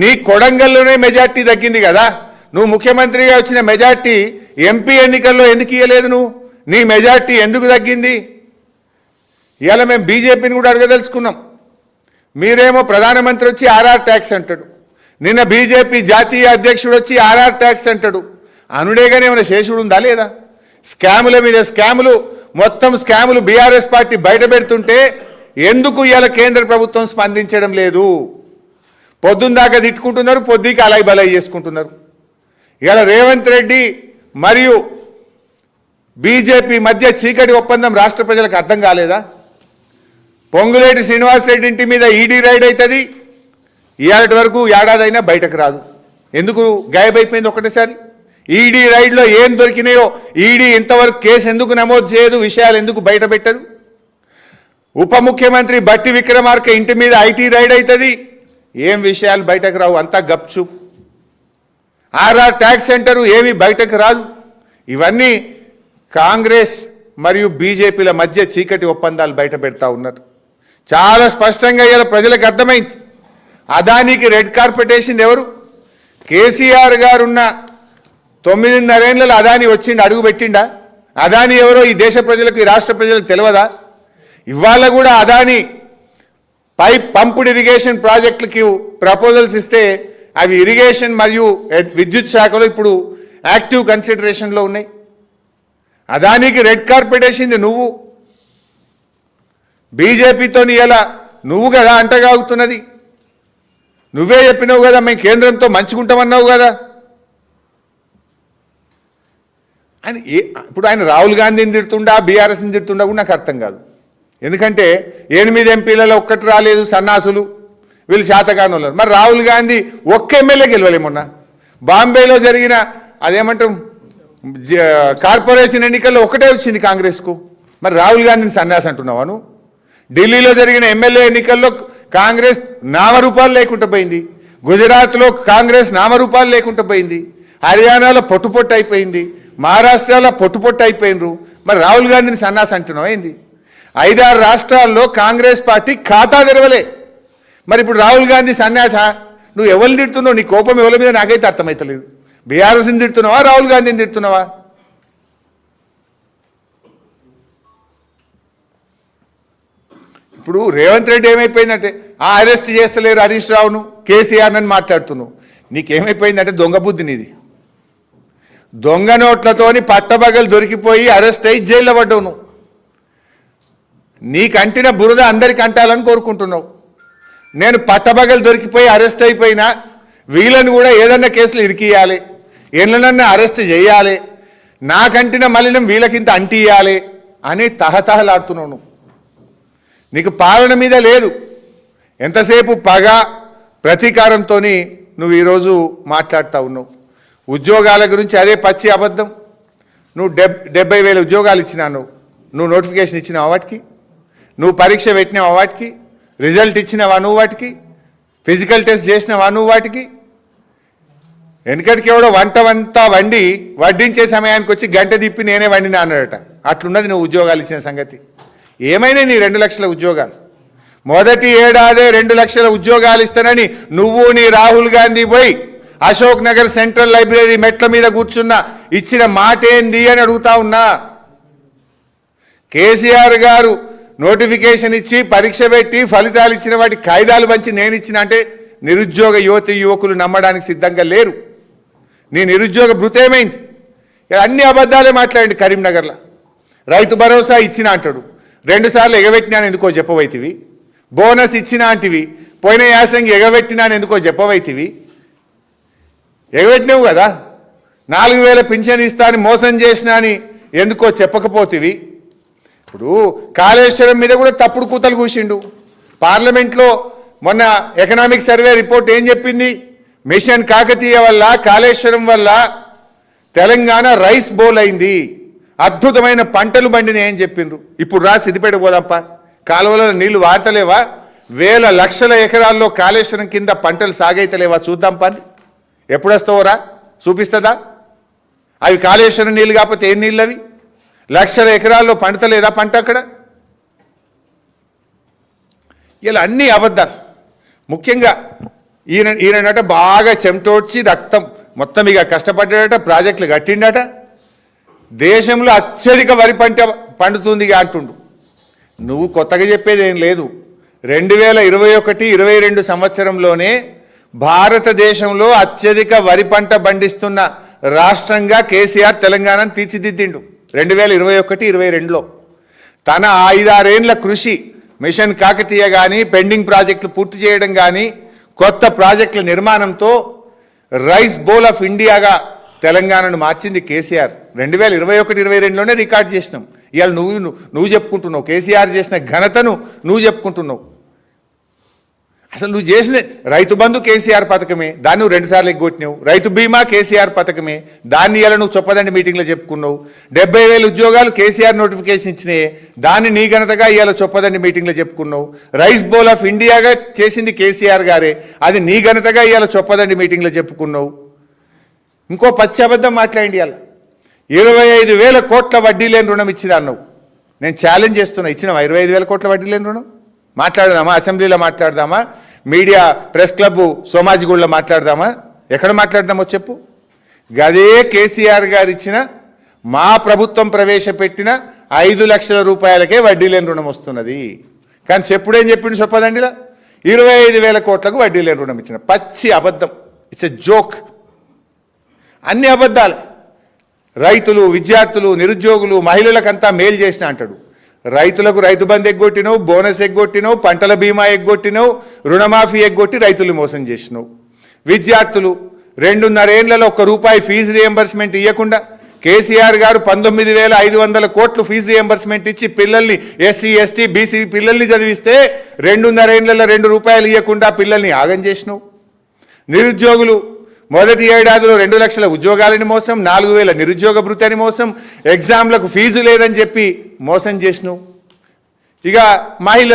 నీ కొడంగల్లోనే మెజార్టీ తగ్గింది కదా, నువ్వు ముఖ్యమంత్రిగా వచ్చిన మెజార్టీ ఎంపీ ఎన్నికల్లో ఎందుకు ఇవ్వలేదు? నువ్వు నీ మెజార్టీ ఎందుకు తగ్గింది? ఇవాళ మేము బీజేపీని కూడా అడగదలుచుకున్నాం. మీరేమో ప్రధానమంత్రి వచ్చి ఆర్ఆర్ ట్యాక్స్ అంటాడు, నిన్న బీజేపీ జాతీయ అధ్యక్షుడు వచ్చి ఆర్ఆర్ ట్యాక్స్ అంటాడు. అనుడేగానే ఏమైనా శేషుడు ఉందా లేదా? స్కాముల మీద స్కాములు, మొత్తం స్కాములు బీఆర్ఎస్ పార్టీ బయట పెడుతుంటే ఎందుకు ఇవాళ కేంద్ర ప్రభుత్వం స్పందించడం లేదు? పొద్దుందాకా తిట్టుకుంటున్నారు, పొద్దుకి అలై బలై చేసుకుంటున్నారు. ఇవాళ రేవంత్ రెడ్డి మరియు బీజేపీ మధ్య చీకటి ఒప్పందం రాష్ట్ర ప్రజలకు అర్థం కాలేదా? పొంగులేటి శ్రీనివాసరెడ్డి ఇంటి మీద ఈడీ రైడ్ అవుతుంది, ఇవాళటి వరకు ఏడాదైనా బయటకు రాదు. ఎందుకు గాయబైపోయింది ఒకటేసారి? ఈడీ రైడ్లో ఏం దొరికినాయో ఈడీ ఇంతవరకు కేసు ఎందుకు నమోదు చేయదు? విషయాలు ఎందుకు బయట పెట్టదు? ఉప ముఖ్యమంత్రి బట్టి విక్రమార్క ఇంటి మీద ఐటీ రైడ్ అవుతుంది, ఏం విషయాలు బయటకు రావు, అంతా గప్చుప్. ఆర్ఆర్ ట్యాక్స్ సెంటర్ ఏమీ బయటకు రాదు. ఇవన్నీ కాంగ్రెస్ మరియు బీజేపీల మధ్య చీకటి ఒప్పందాలు బయట పెడతా ఉన్నారు. చాలా స్పష్టంగా ఇలా ప్రజలకు అర్థమైంది. అదానికి రెడ్ కార్పెట్ వేసింది ఎవరు? కేసీఆర్ గారున్న 9.5 ఏళ్లలో అదాని వచ్చిండు, అడుగు పెట్టిండా? అదాని ఎవరో ఈ దేశ ప్రజలకు, ఈ రాష్ట్ర ప్రజలకు తెలియదా? ఇవాళ కూడా అదాని పైప్ పంపుడ్ ఇరిగేషన్ ప్రాజెక్టులకి ప్రపోజల్స్ ఇస్తే అవి ఇరిగేషన్ మరియు విద్యుత్ శాఖలో ఇప్పుడు యాక్టివ్ కన్సిడరేషన్లో ఉన్నాయి. అదానికి రెడ్ కార్పెట్ వేసింది నువ్వు. బీజేపీతో ఇలా నువ్వు కదా అంటగాగుతున్నది. నువ్వే చెప్పినావు కదా మేము కేంద్రంతో మంచుకుంటామన్నావు కదా. ఆయన ఇప్పుడు ఆయన రాహుల్ గాంధీని తిడుతుండా, బీఆర్ఎస్ని తిడుతుండా కూడా నాకు అర్థం కాదు. ఎందుకంటే 8 ఎంపీలలో ఒక్కటి రాలేదు, సన్నాసులు వీళ్ళు శాతగానులు. మరి రాహుల్ గాంధీ ఒక్క ఎమ్మెల్యే గెలవలే. మొన్న బాంబేలో జరిగిన అదేమంటాం కార్పొరేషన్ ఎన్నికల్లో ఒకటే వచ్చింది కాంగ్రెస్కు. మరి రాహుల్ గాంధీని సన్యాసి అంటున్నావా నువ్వు? ఢిల్లీలో జరిగిన ఎమ్మెల్యే ఎన్నికల్లో కాంగ్రెస్ నామరూపాలు లేకుండా పోయింది, గుజరాత్లో కాంగ్రెస్ నామరూపాలు లేకుండా పోయింది, హర్యానాలో పొట్టు అయిపోయింది, మహారాష్ట్రలో పొట్టు అయిపోయినరు. మరి రాహుల్ గాంధీని సన్నాసి అంటున్నావు ఏంది? 5-6 రాష్ట్రాల్లో కాంగ్రెస్ పార్టీ ఖాతా తెరవలే. మరి ఇప్పుడు రాహుల్ గాంధీ సన్యాస? నువ్వు ఎవరిని తిడుతున్నావు? నీ కోపం ఎవరి మీద నాకైతే అర్థమవుతలేదు. బీఆర్ఎస్ని తిడుతున్నావా, రాహుల్ గాంధీని తిడుతున్నావా? ఇప్పుడు రేవంత్ రెడ్డి ఏమైపోయిందంటే అరెస్ట్ చేస్తలేరు హరీష్ రావును, కేసీఆర్ అని మాట్లాడుతున్నావు. నీకేమైపోయిందంటే దొంగ బుద్ధి నీది. దొంగ నోట్లతోని పట్టబగలు దొరికిపోయి అరెస్ట్ అయ్యి జైల్లో పడ్డావు నువ్వు. నీకంటిన బురద అందరికి అంటాలని కోరుకుంటున్నావు. నేను పట్టబగలు దొరికిపోయి అరెస్ట్ అయిపోయినా వీళ్ళని కూడా ఏదన్నా కేసులు ఇరికియాలి, ఎన్ననన్నా అరెస్ట్ చేయాలి, నాకంటిన మలినం వీళ్ళకింత అంటియాలి అని తహతహలాడుతున్నావు నువ్వు. నీకు పాలన మీద లేదు. ఎంతసేపు పగ ప్రతీకారంతో నువ్వు ఈరోజు మాట్లాడుతూ ఉన్నావు. ఉద్యోగాల గురించి అదే పచ్చి అబద్ధం. నువ్వు 70,000 ఉద్యోగాలు ఇచ్చినావు. నువ్వు నోటిఫికేషన్ ఇచ్చినావు వాటికి? నువ్వు పరీక్ష పెట్టినావా వాటికి? రిజల్ట్ ఇచ్చినావా నువ్వు వాటికి? ఫిజికల్ టెస్ట్ చేసినావా నువ్వు వాటికి? వెనకటికి ఎవడో వంట వండి వడ్డించే సమయానికి వచ్చి గంట తిప్పి నేనే వండినా అన్నాడట. అట్లున్నది నువ్వు ఉద్యోగాలు ఇచ్చిన సంగతి. ఏమైనా నీ 2 లక్షల ఉద్యోగాలు? మొదటి ఏడాదే 2 లక్షల ఉద్యోగాలు ఇస్తానని నువ్వు నీ రాహుల్ గాంధీ పోయి అశోక్ నగర్ సెంట్రల్ లైబ్రరీ మెట్ల మీద కూర్చున్న ఇచ్చిన మాట ఏంది అని అడుగుతా ఉన్నా. కేసీఆర్ గారు నోటిఫికేషన్ ఇచ్చి పరీక్ష పెట్టి ఫలితాలు ఇచ్చిన వాటి కాయిదాలు పంచి నేను ఇచ్చిన అంటే నిరుద్యోగ యువకులు నమ్మడానికి సిద్ధంగా లేరు. నీ నిరుద్యోగ భృతేమైంది? అన్ని అబద్ధాలే మాట్లాడండి. కరీంనగర్లో రైతు భరోసా ఇచ్చిన అంటాడు, 2 సార్లు ఎగబెట్టినాను ఎందుకో చెప్పవైతివి. బోనస్ ఇచ్చిన అంటివి, పోయిన యాసంగి ఎగబెట్టినాను ఎందుకో చెప్పవైతివి. ఎగబెట్టినావు కదా. 4,000 పింఛన్ ఇస్తా అని మోసం చేసినా అని ఎందుకో చెప్పకపోతివి. ఇప్పుడు కాళేశ్వరం మీద కూడా తప్పుడు కూతలు కూసిండు. పార్లమెంట్లో మొన్న ఎకనామిక్ సర్వే రిపోర్ట్ ఏం చెప్పింది? మిషన్ కాకతీయ వల్ల, కాళేశ్వరం వల్ల తెలంగాణ రైస్ బౌల్ అయింది, అద్భుతమైన పంటలు పండినాయి అని చెప్పిండ్రు. ఇప్పుడు రా సిద్దిపేట పోదాంపా, కాలువలలో నీళ్లు వాడతలేవా? వేల లక్షల ఎకరాల్లో కాళేశ్వరం కింద పంటలు సాగైతలేవా? చూద్దాంపా. ఎప్పుడు వస్తావోరా? చూపిస్తుందా? అవి కాళేశ్వరం నీళ్ళు కాకపోతే ఏం నీళ్ళు అవి? లక్షల ఎకరాల్లో పంటలేదా పంట అక్కడ? ఇలా అన్ని అబద్ధాలు. ముఖ్యంగా ఈయనట బాగా చెమటోడ్చి రక్తం మొత్తం ఇక కష్టపడ్డాడట, ప్రాజెక్టులు కట్టిండట, దేశంలో అత్యధిక వరి పంట పండుతుంది అంటుండు. నువ్వు కొత్తగా చెప్పేది ఏం లేదు. 2021-22 సంవత్సరంలోనే భారతదేశంలో అత్యధిక వరి పంట పండిస్తున్న రాష్ట్రంగా కేసీఆర్ తెలంగాణను తీర్చిదిద్దిండు 2021-22లో. తన 5-6 ఏళ్ల కృషి, మిషన్ కాకతీయ కానీ, పెండింగ్ ప్రాజెక్టులు పూర్తి చేయడం కానీ, కొత్త ప్రాజెక్టుల నిర్మాణంతో రైస్ బౌల్ ఆఫ్ ఇండియాగా తెలంగాణను మార్చింది కేసీఆర్. 2021-22లోనే రికార్డ్ చేసినాం. ఇవాళ నువ్వు చెప్పుకుంటున్నావు, కేసీఆర్ చేసిన ఘనతను నువ్వు చెప్పుకుంటున్నావు. అసలు నువ్వు చేసిన రైతు బంధు కేసీఆర్ పథకమే, దాన్ని నువ్వు 2 సార్లు ఎగ్గొట్టినావు. రైతు బీమా కేసీఆర్ పథకమే, దాన్ని ఇలా నువ్వు చొప్పదండి మీటింగ్లో చెప్పుకున్నావు. 70,000 ఉద్యోగాలు కేసీఆర్ నోటిఫికేషన్ ఇచ్చినాయి, దాన్ని నీ ఘనతగా ఇవాళ చొప్పదండి మీటింగ్లో చెప్పుకున్నావు. రైస్ బౌల్ ఆఫ్ ఇండియాగా చేసింది కేసీఆర్ గారే, అది నీ ఘనతగా ఇవాళ చొప్పదండి మీటింగ్లో చెప్పుకున్నావు. ఇంకో పచ్చి అబద్ధం మాట్లాడి ఇవాళ 25,000 కోట్ల వడ్డీ లేని రుణం ఇచ్చినా అన్నావు. నేను ఛాలెంజ్ చేస్తున్నా, ఇచ్చినావా 25,000 కోట్ల వడ్డీ లేని రుణం? మాట్లాడదామా? అసెంబ్లీలో మాట్లాడదామా? మీడియా ప్రెస్ క్లబ్ సోమాజిగూడలో మాట్లాడదామా? ఎక్కడ మాట్లాడదామో చెప్పు. గదే కేసీఆర్ గారు ఇచ్చిన, మా ప్రభుత్వం ప్రవేశపెట్టిన 5 లక్షల రూపాయలకే వడ్డీ లేని రుణం వస్తున్నది. కానీ చెప్పుడేం చెప్పిండు చెప్పదండిలా, 25,000 కోట్లకు వడ్డీ లేని రుణం ఇచ్చిన. పచ్చి అబద్ధం, ఇట్స్ ఎ జోక్. అన్ని అబద్ధాలు. రైతులు, విద్యార్థులు, నిరుద్యోగులు, మహిళలకంతా మేలు చేసిన అంటాడు. రైతులకు రైతు బంధు ఎగ్గొట్టినావు, బోనస్ ఎగ్గొట్టినావు, పంటల బీమా ఎగ్గొట్టినావు, రుణమాఫీ ఎగ్గొట్టి రైతులు మోసం చేసినావు. విద్యార్థులు 2.5 ఏళ్లలో ₹1 ఫీజు రియంబర్స్మెంట్ ఇవ్వకుండా కేసీఆర్ గారు 19,500 కోట్లు ఫీజు రియంబర్స్మెంట్ ఇచ్చి పిల్లల్ని, ఎస్సీ ఎస్టీ బీసీ పిల్లల్ని చదివిస్తే 2.5 ఏళ్లలో ₹2 ఇవ్వకుండా పిల్లల్ని ఆగం చేసినావు. నిరుద్యోగులు మొదటి ఏడాదిలో 2 లక్షల ఉద్యోగాలని మోసం, 4,000 నిరుద్యోగ భృతి అని మోసం, ఎగ్జామ్లకు ఫీజు లేదని చెప్పి మోసం చేసినావు. ఇక మహిళ